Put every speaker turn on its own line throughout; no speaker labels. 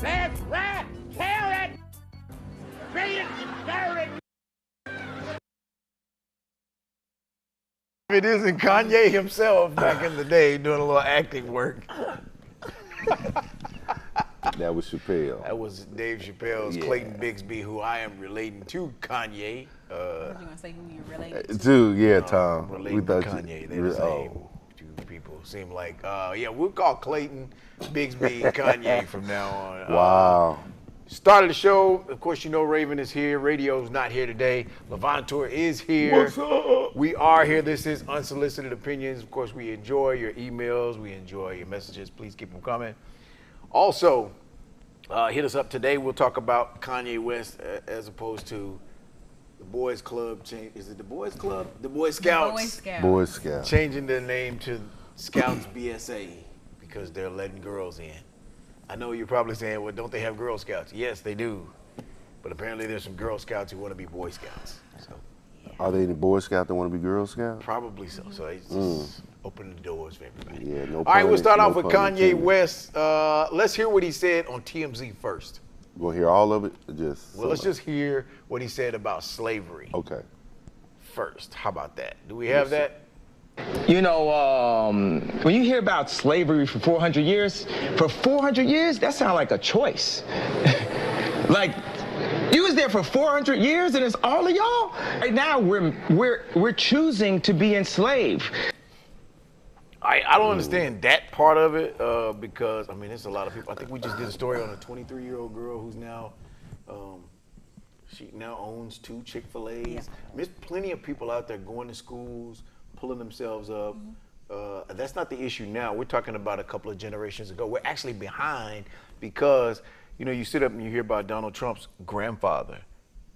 That's right. Tell that being dirty.
It isn't Kanye himself back in the day doing a little acting work.
That was Chappelle.
That was Dave Chappelle's
Yeah.
Clayton Bigsby, who I am relating to Kanye.
What you gonna say? Who you related to?
Dude, yeah, Tom.
Relating to Kanye. They're the same two people. Seem like, yeah, we'll call Clayton Bigsby Kanye from now on.
Wow.
Started the show. Of course, you know Raven is here. Radio's not here today. Levantour is here.
What's up?
We are here. This is Unsolicited Opinions. Of course, we enjoy your emails. We enjoy your messages. Please keep them coming. Also, hit us up today. We'll talk about Kanye West as opposed to the Boys Club. Is it the Boys Club? The Boy Scouts.
Boy Scout.
Boy Scout.
Changing their name to Scouts BSA because they're letting girls in. I know you're probably saying, well, don't they have Girl Scouts? Yes, they do. But apparently there's some Girl Scouts who want to be Boy Scouts. So
Are they any Boy Scout that want to be Girl Scout?
probably so. So it's just opening the doors for everybody.
Yeah, no
All right, we'll
pun-
start
no
off with
pun
Kanye
intended.
West. Let's hear what he said on TMZ first.
You want to hear all of it? Or just
Well, let's
some
just hear what he said about slavery
of it? Okay.
first. How about that? Do we have that?
You know, when you hear about slavery for 400 years, that sounds like a choice. Like, you was there for 400 years and it's all of y'all? Right now, we're choosing to be enslaved.
I don't understand that part of it because, I mean, there's a lot of people. I think we just did a story on a 23-year-old girl who's now, she now owns 2 Chick-fil-A's.
Yeah.
There's plenty of people out there going to schools, pulling themselves up. That's not the issue now. We're talking about a couple of generations ago. We're actually behind because, you know, you sit up and you hear about Donald Trump's grandfather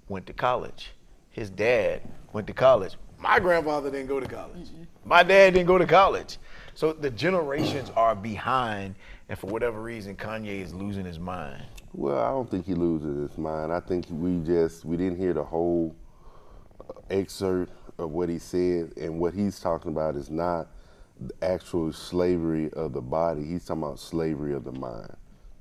went to college. His dad went to college. My grandfather didn't go to college. My dad didn't go to college. So the generations are behind, and for whatever reason, Kanye is losing his mind.
Well, I don't think he loses his mind. I think we didn't hear the whole excerpt of what he said, and what he's talking about is not the actual slavery of the body. He's talking about slavery of the mind.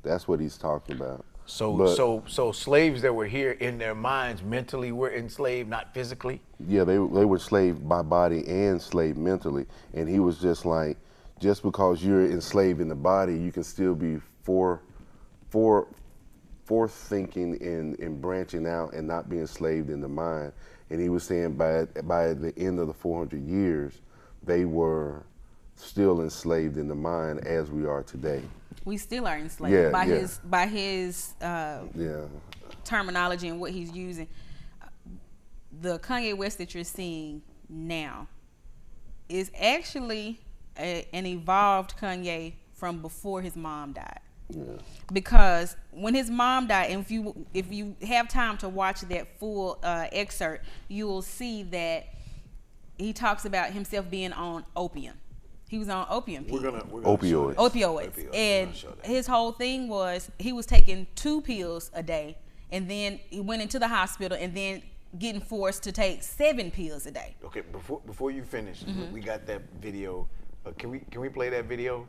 That's what he's talking about.
So slaves that were here in their minds mentally were enslaved, not physically?
Yeah, they were enslaved by body and enslaved mentally. And he was just like, just because you're enslaved in the body, you can still be for thinking and branching out and not being enslaved in the mind. And he was saying by the end of the 400 years, they were still enslaved in the mind as we are today.
We still are enslaved
Yeah,
by
yeah.
his
Yeah.
terminology and what he's using. The Kanye West that you're seeing now is actually an evolved Kanye from before his mom died.
Yeah.
Because when his mom died, and if you have time to watch that full excerpt, you will see that he talks about himself being on opium. He was on opium pills.
We're gonna
Opioids.
show that.
Opioids.
We're
And
gonna show that.
his whole thing was he was taking 2 pills a day, and then he went into the hospital and then getting forced to take 7 pills a day.
Okay, before you finish, we got that video. Can we play that video?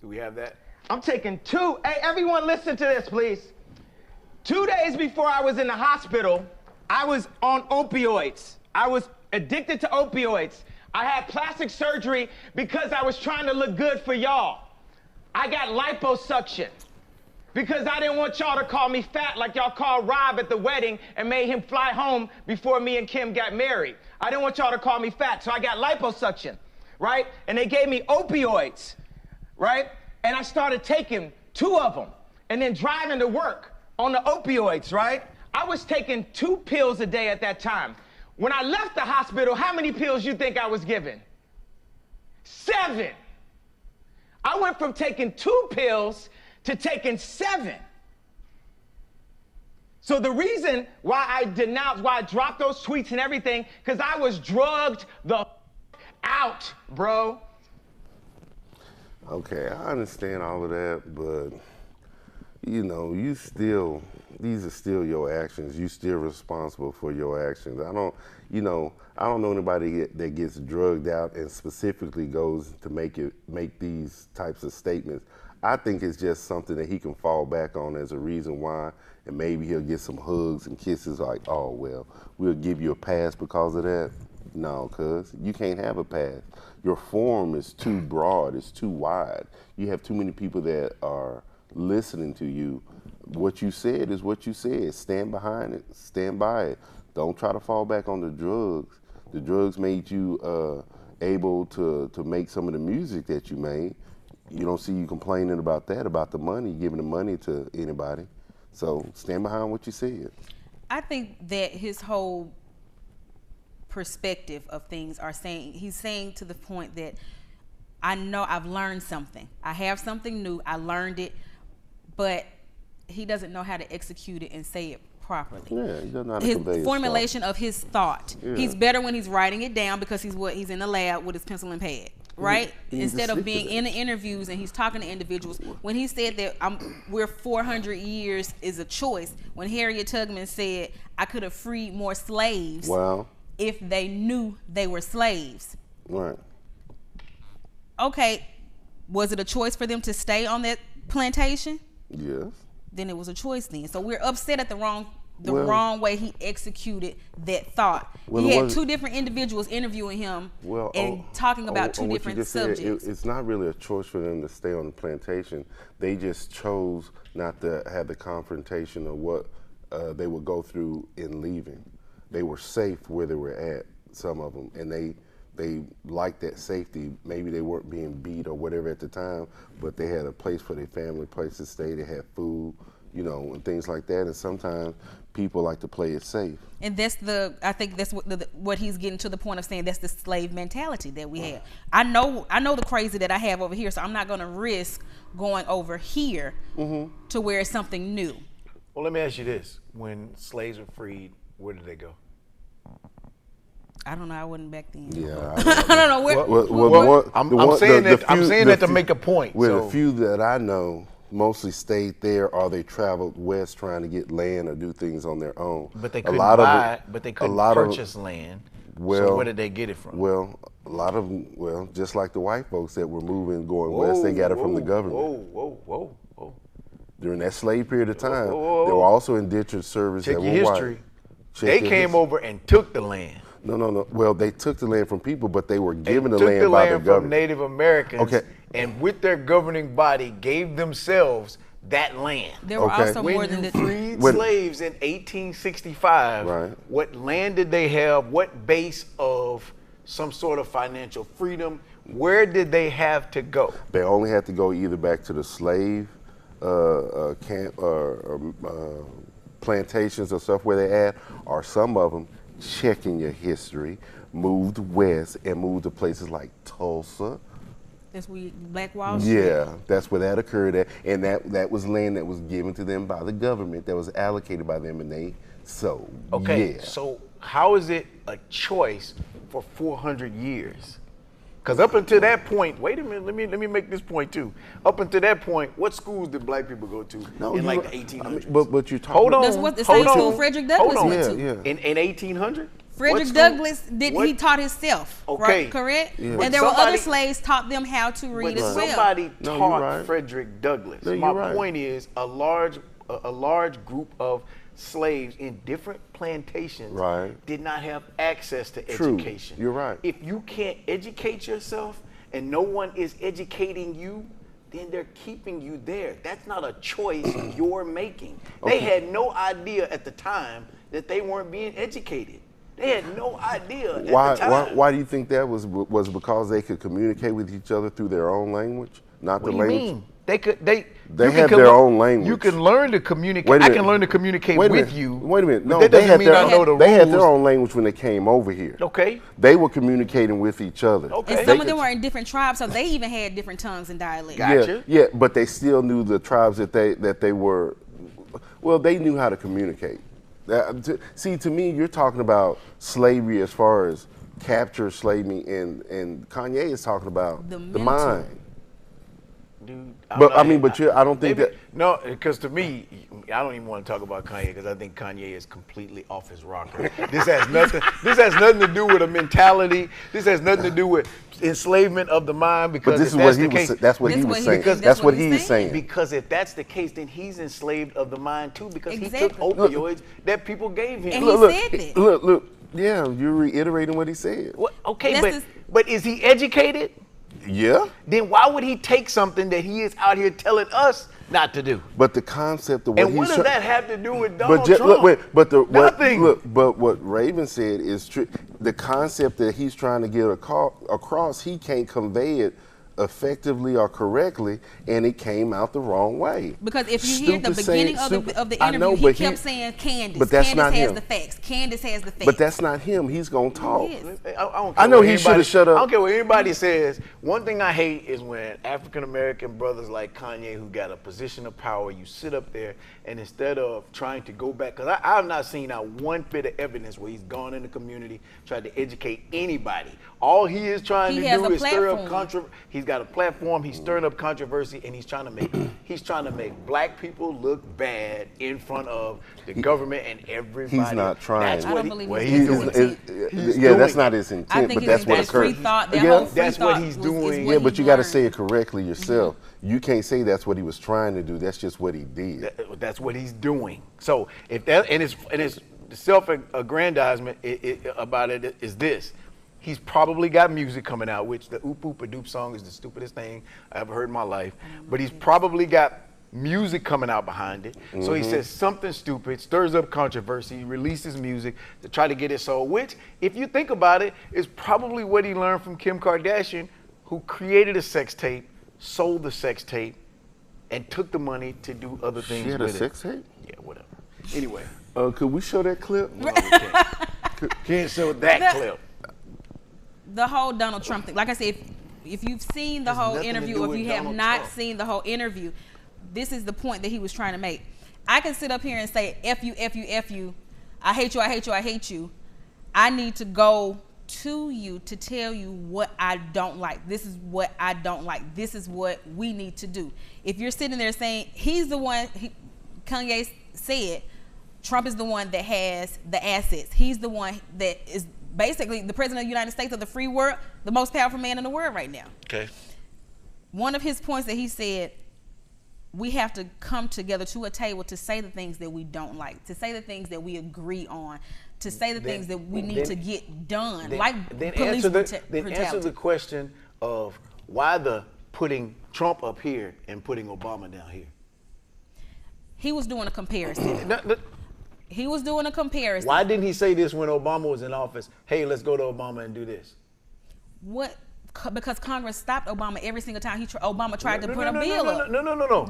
Do we have that?
I'm taking 2. Hey, everyone, listen to this, please. 2 days before I was in the hospital, I was on opioids. I was addicted to opioids. I had plastic surgery because I was trying to look good for y'all. I got liposuction because I didn't want y'all to call me fat like y'all called Rob at the wedding and made him fly home before me and Kim got married. I didn't want y'all to call me fat, so I got liposuction, right? And they gave me opioids, right? And I started taking 2 of them and then driving to work on the opioids, right? I was taking 2 pills a day at that time. When I left the hospital, how many pills you think I was given? 7. I went from taking 2 pills to taking 7. So the reason why I denounced, why I dropped those tweets and everything, because I was drugged the out, bro.
Okay, I understand all of that, but you know, these are still your actions. You still responsible for your actions. I don't know anybody that gets drugged out and specifically goes to make these types of statements. I think it's just something that he can fall back on as a reason why, and maybe he'll get some hugs and kisses like, oh, well, we'll give you a pass because of that. No, cuz you can't have a pass. Your forum is too broad, it's too wide. You have too many people that are listening to you. What you said is what you said. Stand behind it, stand by it. Don't try to fall back on the drugs. The drugs made you able to make some of the music that you made. You don't see you complaining about that, about the money, giving the money to anybody. So stand behind what you said.
I think that his whole perspective of things he's saying to the point that I know I've learned something. I have something new. I learned it, but he doesn't know how to execute it and say it properly.
Yeah, he doesn't know how to
his
convey his
formulation of his thought.
Yeah.
He's better when he's writing it down because he's in the lab with his pencil and pad, right? Instead of being in the interviews and he's talking to individuals. When he said that we're 400 years is a choice, when Harriet Tubman said I could have freed more slaves if they knew they were slaves.
Right.
Okay, was it a choice for them to stay on that plantation?
Yes.
Then it was a choice then. So we're upset at the wrong way he executed that thought. He had two different individuals interviewing him and talking about two different subjects.
It's not really a choice for them to stay on the plantation. They just chose not to have the confrontation of what they would go through in leaving. They were safe where they were at, some of them, and they liked that safety. Maybe they weren't being beat or whatever at the time, but they had a place for their family, place to stay. They had food, and things like that. And sometimes people like to play it safe.
And I think that's what he's getting to the point of saying that's the slave mentality that we have. I know the crazy that I have over here, so I'm not going to risk going over here to where it's something new.
Well, let me ask you this: when slaves were freed, where did they go?
I don't know. I wasn't back then.
Yeah,
I don't know where.
I'm saying that to make a point.
Well, the few that I know mostly stayed there, or they traveled west trying to get land or do things on their own.
But they couldn't buy. But they couldn't purchase land. So where did they get it from?
Well, a lot of them. Just like the white folks that were moving, going west, they got it from the government.
Whoa.
During that slave period of time, there were also indentured servants that were
history.
white.
They came over and took the land.
No. Well, they took the land from people, but they were given the
took
land
the
by the
land
government.
from Native Americans,
Okay.
and with their governing body, gave themselves that land.
There were also more
When
than
you
the
freed slaves in 1865, what land did they have? What base of some sort of financial freedom? Where did they have to go?
They only had to go either back to the slave camp or plantations or stuff where they at, or some of them, checking your history, moved west and moved to places like Tulsa.
That's where Black Wall Street.
Yeah, that's where that occurred at, and that was land that was given to them by the government, that was allocated by them, and they sold.
Okay, so how is it a choice for 400 years? Because up until that point, wait a minute, let me make this point too. Up until that point, what schools did black people go to in like the 1800s?
But you're talking.
That's what the same school Frederick Douglass went to.
Yeah.
In 1800?
Frederick Douglass he taught himself, right? Correct?
Yeah.
And there were other slaves taught them how to read as well.
Somebody taught Frederick Douglass. My point is a large group of slaves in different plantations did not have access to education.
You're right.
If you can't educate yourself and no one is educating you, then they're keeping you there. That's not a choice you're making. They had no idea at the time that they weren't being educated. They had no idea at the time.
Why do you think that was because they could communicate with each other through their own language, not the language?
What do you mean?
They had their own language.
You can learn to communicate. I can learn to communicate with you.
Wait a minute. No,
that doesn't mean I know the rules.
They had their own language when they came over here.
Okay.
They were communicating with each other.
Okay.
And some of them were in different tribes, so they even had different tongues and dialects.
Gotcha.
Yeah, but they still knew the tribes that they were. Well, they knew how to communicate. See, to me, you're talking about slavery as far as capture slavery, and Kanye is talking about the mind.
Dude,
But I don't think that.
No, because to me, I don't even want to talk about Kanye because I think Kanye is completely off his rocker. This has nothing to do with a mentality. This has nothing to do with enslavement of the mind. Because
But this
if
is
that's
what
the
he
case,
was. That's what he was saying. That's what he is saying.
because if that's the case, then he's enslaved of the mind too. Because he
Exactly.
took opioids that people gave him.
And
Look,
he said that.
look. Yeah, you're reiterating what he said.
What? Okay,
That's
but is he educated?
Yeah.
Then why would he take something that he is out here telling us not to do?
But the concept of what
And
he's
what does that have to do with Donald
But just,
Trump? Nothing.
But what Raven said is true. The concept that he's trying to get across, he can't convey it effectively or correctly, and it came out the wrong way.
Because if you hear the
Stupid
beginning
saying-
of the
I
interview,
know,
he
but
kept saying Candace.
but that's
Candace
not
has
him.
the facts. Candace has the facts.
But that's not him. He's gonna talk.
He is.
I
know
what
he
anybody-
shoulda shut up.
I don't care what anybody says. One thing I hate is when African American brothers like Kanye, who got a position of power, you sit up there and instead of trying to go back, because I have not seen out one bit of evidence where he's gone in the community, tried to educate anybody. All he is trying
He
to
has
do
a
is stir up
platform.
controversy. He's got a platform. He's stirring up controversy, and he's trying to make black people look bad in front of the government and everybody.
He's not trying.
That's
I
what
don't
he-
believe
well,
it's
he's
his
doing.
intent.
He's
Yeah, that's
doing.
not his
I
intent,
think
but that's what
free
occurred.
thought. That
Yeah,
whole free
that's what
thought
he's
was- is
doing.
what
Yeah, but
he
you got to
learned.
say it correctly yourself. You can't say that's what he was trying to do. That's just what he did.
That's what he's doing. So if that and his self-aggrandizement about it is this: he's probably got music coming out, which the Oop Oop a Doop song is the stupidest thing I ever heard in my life. But he's probably got music coming out behind it. So he says something stupid, stirs up controversy, releases music to try to get it sold. Which, if you think about it, is probably what he learned from Kim Kardashian, who created a sex tape, sold the sex tape, and took the money to do other things
She had a
with
sex
it.
tape?
Yeah, whatever. Anyway,
Could we show that clip?
no, we can't. Can't show that clip.
The whole Donald Trump thing. Like I said, if you've seen the whole
nothing to
interview,
do
or if
with
you have
Donald
not
Trump.
seen the whole interview, this is the point that he was trying to make. I can sit up here and say, F you, F you, F you. I hate you, I hate you, I hate you. I need to go to you to tell you what I don't like. This is what I don't like. This is what we need to do. If you're sitting there saying, he's the one, Kanye said, Trump is the one that has the assets. He's the one that is basically the president of the United States of the free world, the most powerful man in the world right now.
Okay.
One of his points that he said, we have to come together to a table to say the things that we don't like, to say the things that we agree on, to say the things that we need to get done, like
then
police
answer
brutality.
answer the question of why the putting Trump up here and putting Obama down here.
He was doing a comparison. He was doing a comparison.
Why didn't he say this when Obama was in office? Hey, let's go to Obama and do this.
What? Because Congress stopped Obama every single time Obama tried to put a bill up.
No.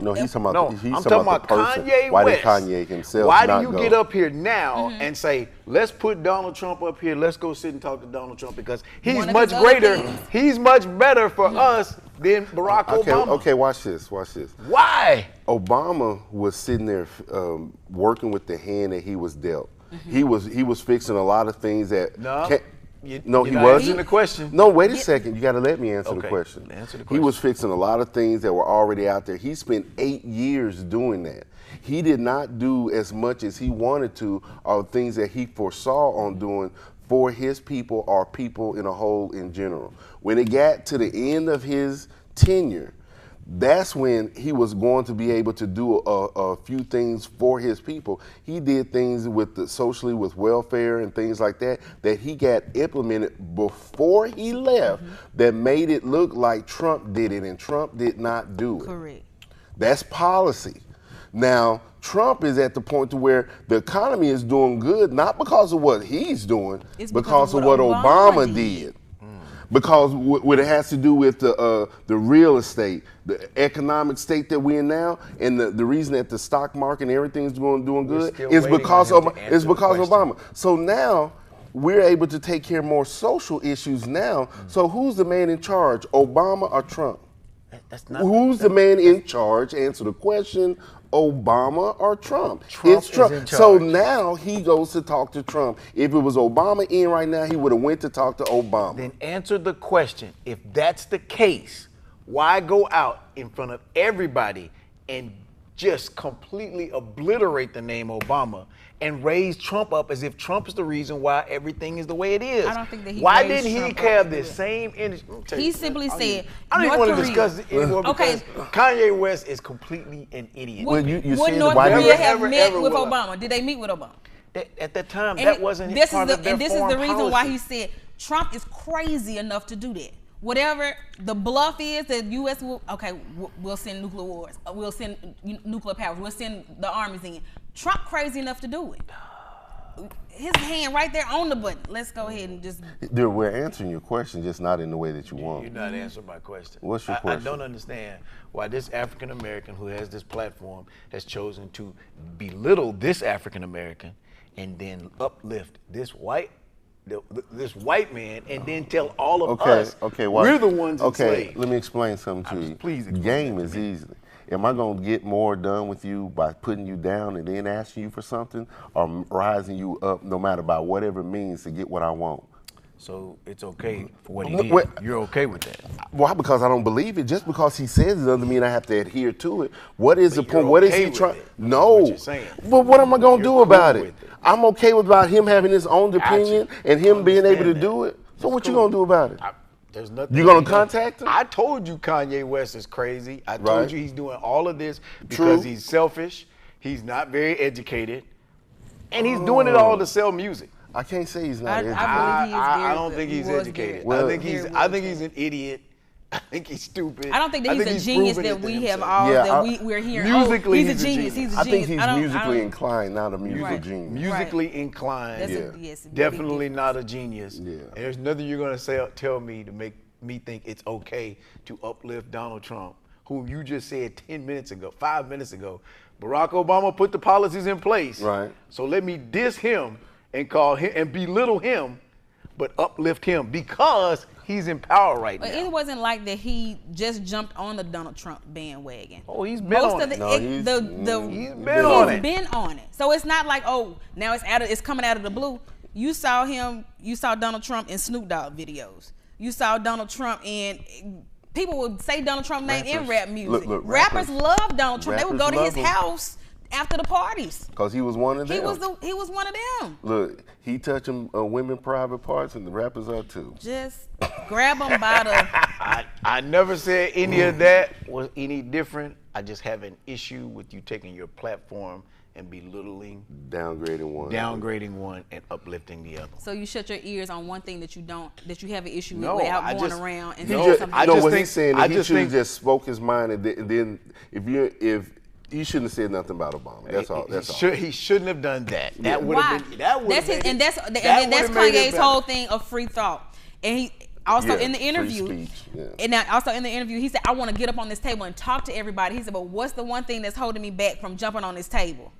No, he's talking about,
No,
he's
I'm
talking about the person.
Kanye
Why
West.
did Kanye himself
Why
not
do you
go?
get up here now and say, let's put Donald Trump up here, let's go sit and talk to Donald Trump because he's
One of
much
his other
greater,
things.
he's much better for us than Barack
Okay,
Obama.
okay, watch this.
Why?
Obama was sitting there working with the hand that he was dealt. He was fixing a lot of things that
No.
he
You're not
wasn't.
answering the question.
No, wait a second. You got to let me answer the
Okay,
question.
answer the
He was
question.
fixing a lot of things that were already out there. He spent 8 years doing that. He did not do as much as he wanted to, or things that he foresaw on doing for his people or people in a whole in general. When it got to the end of his tenure, that's when he was going to be able to do a few things for his people. He did things with socially with welfare and things like that he got implemented before he left that made it look like Trump did it, and Trump did not do it.
Correct.
That's policy. Now, Trump is at the point to where the economy is doing good, not because of what he's doing,
It's
because of what Obama did. Because what it has to do with the real estate, the economic state that we're in now, and the reason that the stock market and everything's doing good
still
is
waiting
because
on him
of
to answer the question.
Obama. So now we're able to take care of more social issues now. So who's the man in charge, Obama or Trump?
That's not.
Who's the man in charge? Answer the question. Obama or Trump?
Trump
It's Trump.
is in
So
charge.
now he goes to talk to Trump. If it was Obama in right now, he would have went to talk to Obama.
Then answer the question. If that's the case, why go out in front of everybody and just completely obliterate the name Obama and raise Trump up as if Trump is the reason why everything is the way it is.
I don't think that he
Why
raised
didn't he
Trump up
have
to do
the
it.
same energy?
He simply said,
I don't even
North
want to
Korea.
discuss it anymore
Okay.
because Kanye West is completely an idiot.
Well, you
Would
said
North
why
Korea
did-
have met
ever
with
will I.
Obama? Did they meet with Obama?
At that time,
And
that wasn't
this
part
is
of
the
their
and this is
foreign
the reason why
policy.
he said Trump is crazy enough to do that. Whatever the bluff is, the U.S. will we'll send nuclear wars, we'll send nuclear powers, we'll send the armies in. Trump crazy enough to do it. His hand right there on the button. Let's go ahead and just.
We're answering your question, just not in the way that you want.
You're not answering my question.
What's your
I
question?
don't understand why this African American who has this platform has chosen to belittle this African American and then uplift this white man and then tell all of us we're the ones enslaved.
Let me explain something to you.
Please explain
Game
that to
is
me.
easy. Am I going to get more done with you by putting you down and then asking you for something, or rising you up no matter by whatever means to get what I want?
So it's okay for what he
No,
did.
wait.
You're okay with that.
Why? Because I don't believe it. Just because he says it doesn't mean I have to adhere to it. What is the
But you're
point? What is
okay
he
with
trying?
it.
No.
That's what you're saying.
But what am I going to
You're
do about
cool
it?
with it.
I'm okay with about him having his own
Gotcha.
opinion and him being able to
Understand
do
that.
it. So what
That's
you
cool.
going to do about it?
There's nothing.
You gonna
can do.
contact him?
I told you Kanye West is crazy. I told
Right.
you he's doing all of this because
True.
he's selfish. He's not very educated, and he's doing it all to sell music.
I can't say he's not educated.
I believe he is very
I don't
good.
think
He
he's
was
educated.
very-
Well,
I think he's an idiot. I think he's stupid.
I don't think that he's a genius
proven
that
it to
we have
himself.
all
Yeah,
that we're hearing.
Musically,
he's a genius. He's a
I
genius.
think he's musically inclined, not a musical
Right.
genius.
Musically inclined.
That's
Yeah.
yes, big
Definitely
difference.
not a genius.
Yeah.
And there's nothing you're gonna say tell me to make me think it's okay to uplift Donald Trump, whom you just said 5 minutes ago, Barack Obama put the policies in place.
Right.
So let me diss him and call him and belittle him, but uplift him because he's in power right
But
now.
it wasn't like that he just jumped on the Donald Trump bandwagon.
Oh, he's been on it.
No,
He's been
on
it.
been on it. So it's not like, oh, now it's coming out of the blue. You saw Donald Trump in Snoop Dogg videos. You saw Donald Trump in people would say Donald Trump's name in
Rappers.
rap music.
Look,
rappers love Donald Trump. They would go
rappers
to his
love him.
house after the parties.
Because he was one of them.
He was one of them.
Look, he touching women private parts, and the rappers are too.
Just grab them by the.
I never said any of that was any different. I just have an issue with you taking your platform and belittling,
Downgrading one.
and uplifting the other.
So you shut your ears on one thing that you have an issue
No,
with without
I
going
just-
around and
He
saying
just,
something.
I
no,
just
what
think-
he's saying
I
is he
just
should have
think-
just spoke his mind, and then if you shouldn't have said nothing about Obama. That's all. That's all.
He shouldn't have done that. That would
Why?
have been. That would
That's
have
his,
made
and
it-
that's
that
and that's
would've made it
Kanye's
better.
whole thing of free thought. And he also
Yeah,
in the
free
interview,
speech, yeah.
and now also in the interview, he said, "I want to get up on this table and talk to everybody." He said, "But what's the one thing that's holding me back from jumping on this table?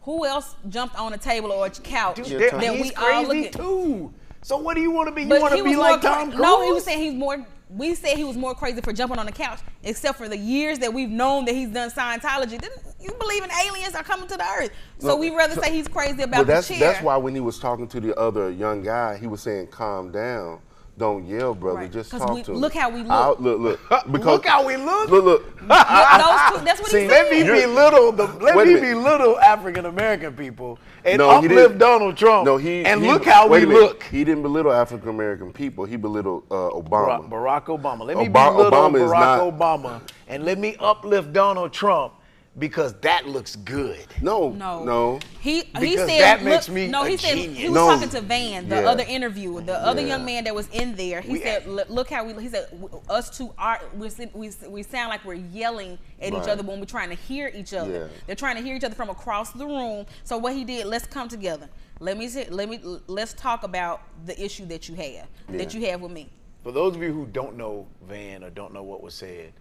Who else jumped on a table or a couch
Dude,
Yeah,
that
he's
we all look
crazy
at?"
too. So what do you want to be? You
But
want
he
to
was
be
more
like Tom Cruise?
No, he was saying he's more. We said he was more crazy for jumping on the couch, except for the years that we've known that he's done Scientology. Didn't you believe in aliens are coming to the earth? So
Look,
we rather say he's crazy
Well,
about the chair.
that's why when he was talking to the other young guy, he was saying, "Calm down, don't yell, brother.
Right.
Just
'Cause
talk
we-
to him."
look how we look.
Look. Because
Look how we look.
Look.
Yeah, those two, that's what
See,
he
Let me
said.
belittle
Wait a minute.
belittle African American people and
No, he
uplift
didn't.
Donald Trump.
No,
and look how we
wait a minute.
look.
He didn't belittle African American people. He belittled Obama.
Barack Obama. Let me
Obama
belittle
is
Barack
not-
Obama and let me uplift Donald Trump because that looks good.
No.
He
Because
said
that makes
look,
me
no.
a
He said
genius.
he was
No.
talking to Van, the
Yeah.
other interviewer, the other
Yeah.
young man that was in there. He
We-
said, "Look how we." He said, "Us two are we sound like we're yelling at each
Right.
other when we're trying to hear each other.
Yeah.
They're trying to hear each other from across the room." So what he did, let's come together. Let's talk about the issue that you have with me.
For those of you who don't know Van or don't know what was said,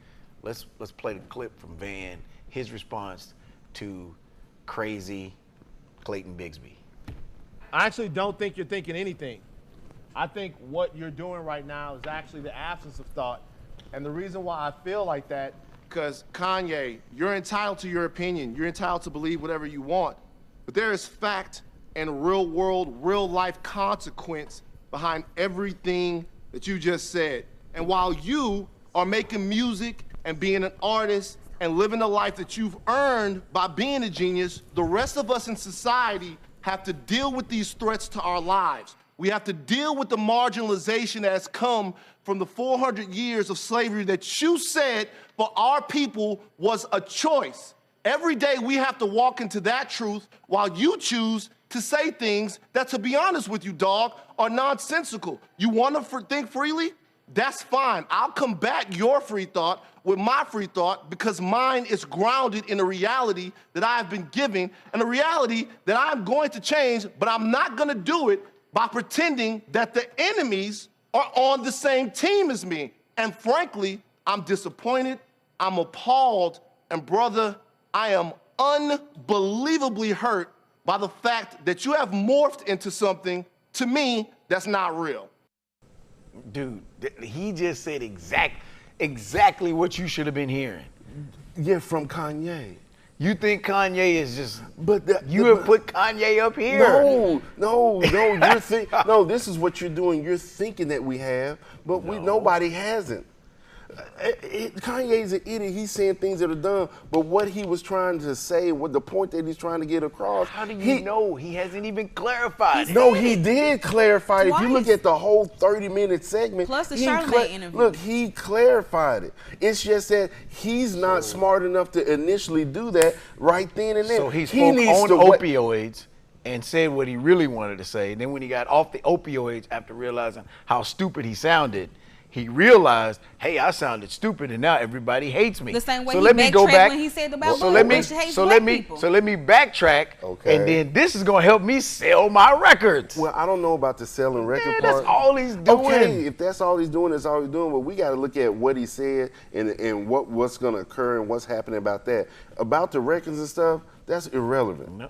let's play the clip from Van, his response to crazy Clayton Bigsby.
I actually don't think you're thinking anything. I think what you're doing right now is actually the absence of thought. And the reason why I feel like that, because Kanye, you're entitled to your opinion. You're entitled to believe whatever you want. But there is fact and real world, real life consequence behind everything that you just said. And while you are making music and being an artist and living the life that you've earned by being a genius, the rest of us in society have to deal with these threats to our lives. We have to deal with the marginalization that has come from the 400 years of slavery that you said for our people was a choice. Every day we have to walk into that truth while you choose to say things that, to be honest with you, dog, are nonsensical. You want to think freely? That's fine. I'll combat your free thought with my free thought because mine is grounded in a reality that I have been given and a reality that I'm going to change, but I'm not going to do it by pretending that the enemies are on the same team as me. And frankly, I'm disappointed, I'm appalled, and brother, I am unbelievably hurt by the fact that you have morphed into something, to me, that's not real.
Dude, he just said exactly what you should have been hearing.
Yeah, from Kanye.
You think Kanye is just,
But
you have put Kanye up here.
No, this is what you're doing. You're thinking that we have, but nobody hasn't. Kanye's an idiot. He's saying things that are dumb, but what he was trying to say, what the point that he's trying to get across.
How do you know? He hasn't even clarified it.
No, he did clarify it. If you look
Twice.
at the whole 30-minute segment,
Plus the
he
Charlamagne interview.
Look, he clarified it. It's just that he's not smart enough to initially do that right then and there.
So he spoke
needs
on
to
opioids and said what he really wanted to say. And then when he got off the opioids after realizing how stupid he sounded, he realized, hey, I sounded stupid, and now everybody hates me.
The same way
so
he
let me go
backtracked
back.
when he said about
so
Bush.
let me
Bush hates
so
black
let me
people.
so let me backtrack,
Okay.
and then this is gonna help me sell my records.
Well, I don't know about the selling record
Yeah,
part.
that's all he's doing.
Okay, if that's all he's doing, that's all he's doing. But we got to look at what he said and what's going to occur and what's happening about that. About the records and stuff, that's irrelevant.
No.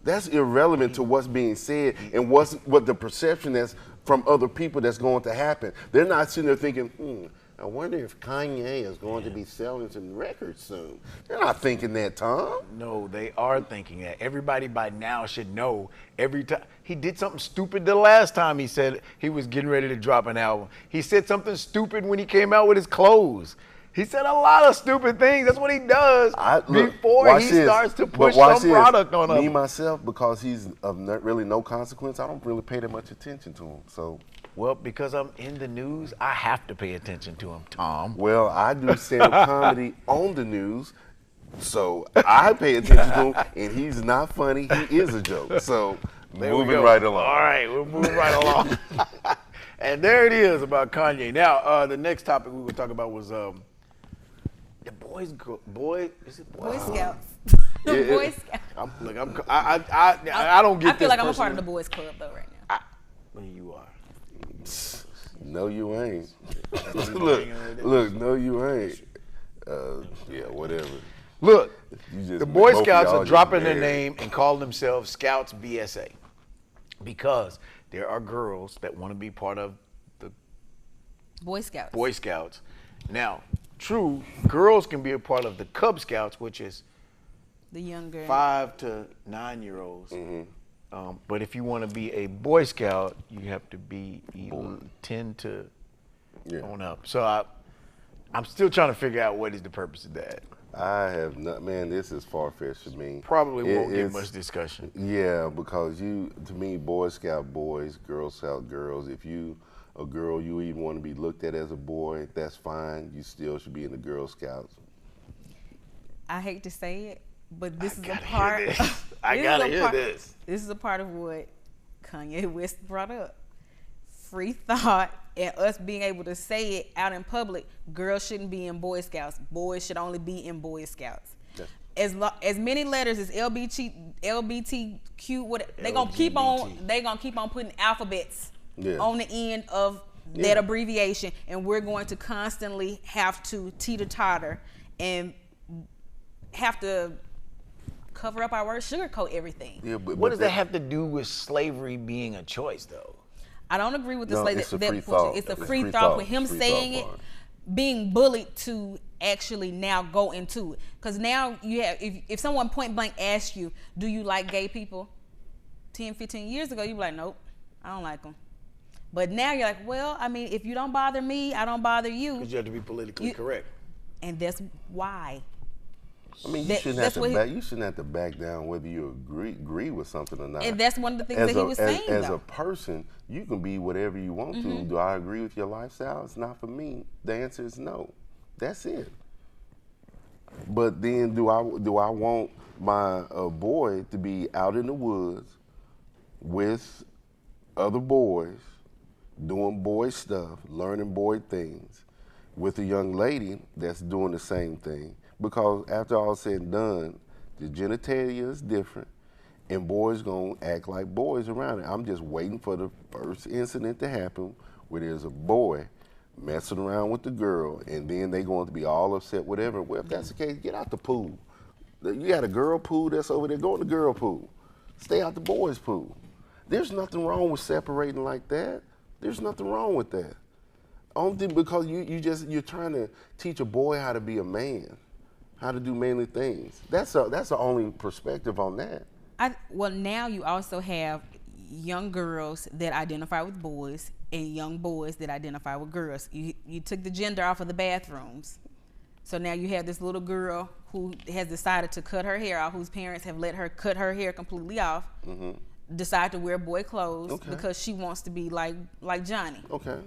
That's irrelevant to what's being said and what the perception that's from other people that's going to happen. They're not sitting there thinking, I wonder if Kanye is going to be selling some records soon. They're not thinking that, Tom.
No, they are thinking that. Everybody by now should know every time. He did something stupid the last time he said he was getting ready to drop an album. He said something stupid when he came out with his clothes. He said a lot of stupid things. That's what he does before he starts to push some product on us.
Me, myself, because he's of really no consequence, I don't really pay that much attention to him. So.
Well, because I'm in the news, I have to pay attention to him, Tom.
Well, I do stand-up comedy on the news, so I pay attention to him, and he's not funny. He is a joke. So, moving right along.
All right, we're moving right along. And there it is about Kanye. Now, the next topic we were talking about was the Boy
Scouts.
Yeah,
Boy Scouts.
I don't get this.
I feel like I'm a part
personally.
of the boys club though right now.
Well, you are.
No, you ain't. look, no, you ain't. Yeah, whatever.
Look,
You just
the Boy
both of
Scouts
y'all
are
just
dropping their
married.
name and calling themselves Scouts BSA because there are girls that want to be part of the
Boy Scouts.
Boy Scouts. Now, true, girls can be a part of the Cub Scouts, which is
The younger.
5 to 9 year olds. But if you want to be a Boy Scout, you have to be 10 to on up. So I'm still trying to figure out what is the purpose of that.
I have not, man, this is far-fetched to me.
Probably won't get
It's-
much discussion.
Yeah, because to me, Boy Scout boys, Girl Scout girls, if you a girl, you even want to be looked at as a boy, that's fine. You still should be in the Girl Scouts.
I hate to say it, but this is a
gotta hear
part.
this. I gotta hear this.
This is a part of what Kanye West brought up. Free thought and us being able to say it out in public. Girls shouldn't be in Boy Scouts. Boys should only be in Boy Scouts. As many letters as LBTQ, what they gonna keep on. They gonna keep on putting alphabets on the end of that abbreviation, and we're going to constantly have to teeter-totter and have to cover up our words, sugarcoat everything.
Yeah, but
What does that have to do with slavery being a choice, though?
I don't agree with the
No,
slave.
it's a
that
free
portion.
thought.
It's a
It's
free
free
thought
thought.
with him
Free
saying
thought
it,
part.
being bullied to actually now go into it. Because now you have, if someone point blank asks you, do you like gay people? 10, 15 years ago, you'd be like, nope, I don't like them. But now you're like, well, I mean, if you don't bother me, I don't bother you.
Because you have to be politically correct.
And that's why.
I mean, you shouldn't have to back down whether you agree with something or not.
And that's one of the things that he was saying.
As a person, you can be whatever you want to. Do I agree with your lifestyle? It's not for me. The answer is no. That's it. But then, do I want my boy to be out in the woods with other boys, doing boy stuff, learning boy things, with a young lady that's doing the same thing? Because after all said and done, the genitalia is different, and boys gonna act like boys around it. I'm just waiting for the first incident to happen where there's a boy messing around with the girl, and then they going to be all upset, whatever. Well, if that's the case, get out the pool. You got a girl pool that's over there, go in the girl pool. Stay out the boys' pool. There's nothing wrong with separating like that. There's nothing wrong with that. Only because you're trying to teach a boy how to be a man, how to do manly things. That's the only perspective on that.
Well, now you also have young girls that identify with boys and young boys that identify with girls. You took the gender off of the bathrooms. So now you have this little girl who has decided to cut her hair off, whose parents have let her cut her hair completely off, decide to wear boy clothes because she wants to be like Johnny.
Okay.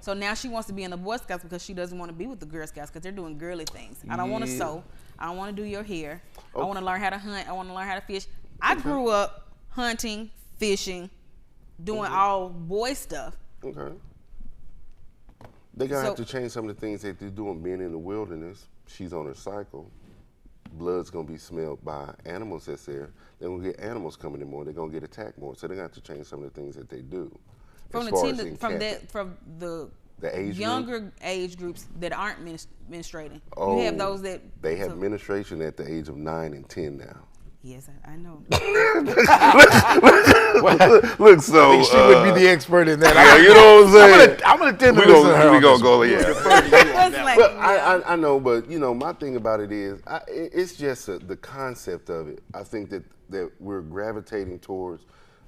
So now she wants to be in the Boy Scouts because she doesn't want to be with the Girl Scouts because they're doing girly things. I don't want to sew. I don't want to do your hair. I want to learn how to hunt. I want to learn how to fish. I grew up hunting, fishing, doing all boy stuff.
Okay. They're going to have to change some of the things that they're doing being in the wilderness. She's on her cycle. Blood's going to be smelled by animals that's there. They're going to get animals coming in more. They're going to get attacked more. So they're going to have to change some of the things that they do.
From the younger age groups that aren't menstruating. You have those that...
They have menstruation at the age of 9 and 10 now.
Yes, I know.
Look, so...
I think she would be the expert in that.
Yeah, you know what I'm saying?
I'm going to tend to listen to her.
We're going to go, yeah.
Well,
I know, but, my thing about it is, it's just the concept of it. I think that we're gravitating towards,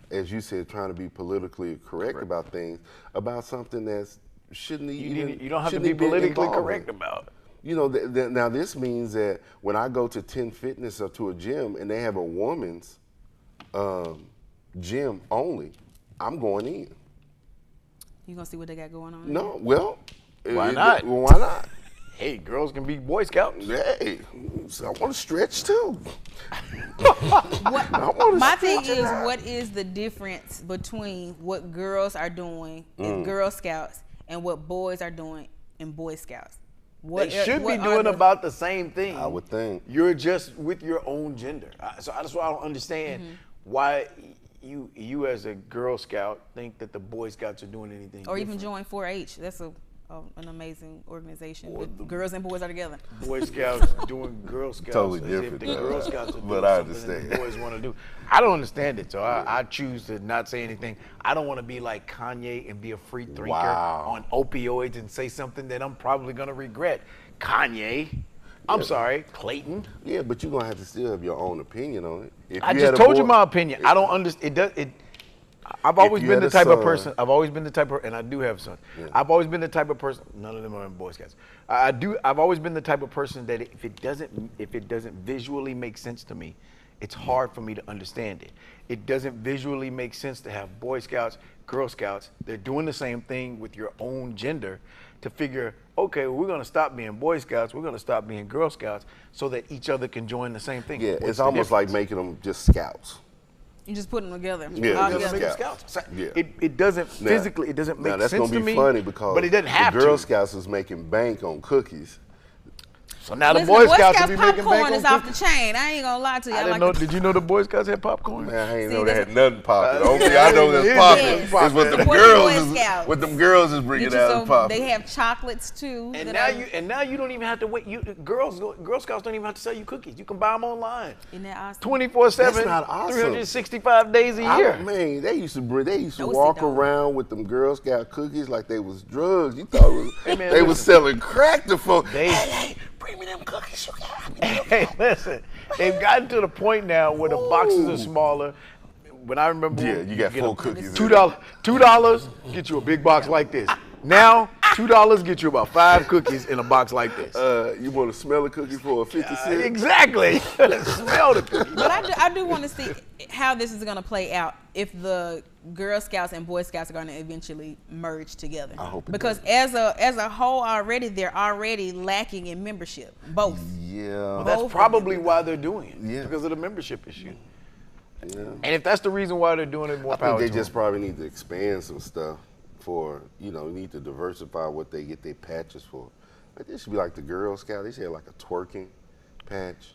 as you said, trying to be politically correct about things, about something that's shouldn't even...
You don't have to be politically correct about.
Now this means that when I go to 10 Fitness or to a gym and they have a woman's gym only, I'm going in.
You gonna see what they got going on?
No, well...
Why not?
Why not?
Hey, girls can be Boy Scouts.
Hey, so I want to stretch too.
My thing is, what is the difference between what girls are doing in Girl Scouts and what boys are doing in Boy Scouts?
They should be doing about the same thing.
I would think.
You're just with your own gender. So that's why I don't understand why you as a Girl Scout think that the Boy Scouts are doing anything
or
different.
even join 4-H. That's an amazing organization. Girls and boys are together.
Boy Scouts doing Girl Scouts
Totally
as
different,
if the Girl Scouts are doing
but I
something that
understand.
the boys want to do. I don't understand it, so I choose to not say anything. I don't want to be like Kanye and be a free drinker on opioids and say something that I'm probably going to regret. Kanye. I'm sorry, Clayton.
Yeah, but you're going to have to still have your own opinion on it.
I just told you my opinion. I don't understand. I've always been the type of person. I've always been the type of, and I do have sons. Yeah. I've always been the type of person. None of them are in Boy Scouts. I've always been the type of person that if it doesn't visually make sense to me, it's hard for me to understand it. It doesn't visually make sense to have Boy Scouts, Girl Scouts. They're doing the same thing with your own gender. To figure, okay, well, we're going to stop being Boy Scouts. We're going to stop being Girl Scouts so that each other can join the same thing.
Yeah,
What's
it's almost like making them just scouts.
You just put them together.
Yeah,
just
together.
Scouts.
Yeah.
It doesn't physically, it doesn't make sense to me.
That's going to be funny because
but it doesn't have
the Girl
to.
Scouts is making bank on cookies.
So now the Boy Scouts will be making
popcorn
bank
is
on
off
cookies.
the chain. I ain't gonna lie to you.
I didn't know. Did you know the Boy Scouts had popcorn?
Man, I ain't
See,
know they
that's
had nothing popping. The only thing I know that's popping is what them
Support the
girls
Boy
is.
Scouts.
What them girls is bringing out and popping.
They have chocolates too.
And now you don't even have to wait. Girl Scouts don't even have to sell you cookies. You can buy them online.
Isn't that awesome?
24/7.
That's not awesome.
365 days a year.
Man, they used to
No,
walk
they don't.
around with them Girl Scout cookies like they was drugs. You thought it was, they was selling crack to folks. Hey, bring me them cookies.
Hey, listen, they've gotten to the point now where the boxes are smaller. When I remember,
Yeah, you got 4 cookies.
$2, get you a big box like this. Now, $2 get you about 5 cookies in a box like this.
You want to smell a cookie for a 50 cent?
Exactly. Smell the cookie.
But I do want to see how this is going to play out if the Girl Scouts and Boy Scouts are going to eventually merge together.
I hope it
because
does.
as a whole already, they're already lacking in membership. Both.
Yeah.
Well,
Both
that's
of
probably
them.
why they're doing it.
Yeah.
Because of the membership issue.
Yeah.
And if that's the reason why they're doing it, more
I
power
think they
to
just
them.
probably need to expand some stuff for, need to diversify what they get their patches for. Like, this should be like the Girl Scout. They should have like a twerking patch.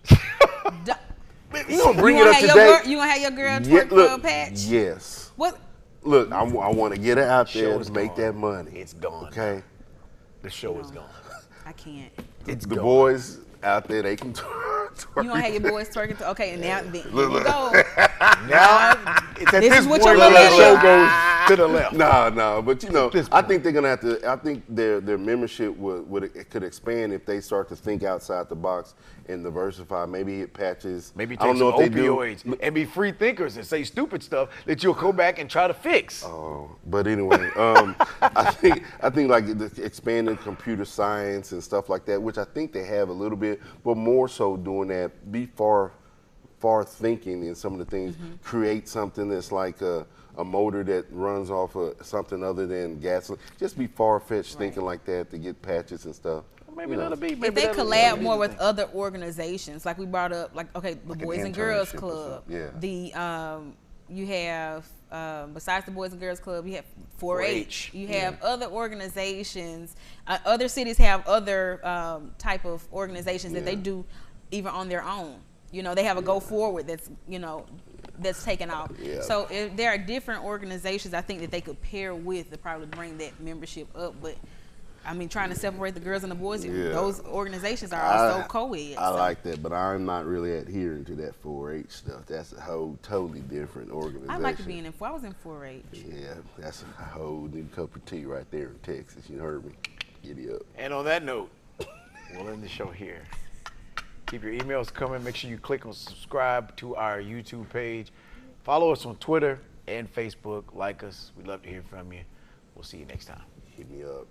You gonna bring
you
it
gonna
up
have your
today?
girl, you gonna have your girl twerk for a patch?
Yes.
What?
Look, I want to get her out there
Show
to
is
make
gone.
that money.
It's gone.
Okay.
The show is gone.
I can't.
It's
The
gone.
boys out there, they can twerk.
You gonna have your boys twerking? Okay, and now then, here
Look,
you
look.
go.
Now, it's at
This
this
is what
point
your
where the show
millennial-
goes to the left.
No, but I think they're gonna have to. I think their membership could expand if they start to think outside the box and diversify. Maybe hit patches.
Maybe
I
take
don't know
some
if they do.
opioids and be free thinkers and say stupid stuff that you'll go back and try to fix.
Oh, but anyway, I think like the expanding computer science and stuff like that, which I think they have a little bit, but more so doing that. Be far thinking in some of the things. Create something that's like a motor that runs off of something other than gasoline. Just be far-fetched thinking like that to get patches and stuff.
Maybe that'll be.
If
Maybe
they
that'll
collab
be
more
the
with
thing.
other organizations, like we brought up, like the
Like an
Boys and Girls
internship or
Club.
something, yeah.
You have besides the Boys and Girls Club, you have 4-H. You have other organizations. Other cities have other type of organizations that they do even on their own. They have a Go Forward that's taken off.
Yeah.
So if there are different organizations I think that they could pair with to probably bring that membership up. But I mean, trying to separate the girls and the boys, those organizations are also co-ed.
I like that, but I'm not really adhering to that 4-H stuff. That's a whole totally different organization.
I like being in. I was in 4-H.
Yeah, that's a whole new cup of tea right there in Texas. You heard me. Giddy up.
And on that note, we'll end the show here. Keep your emails coming. Make sure you click on subscribe to our YouTube page. Follow us on Twitter and Facebook. Like us. We'd love to hear from you. We'll see you next time.
Hit me up.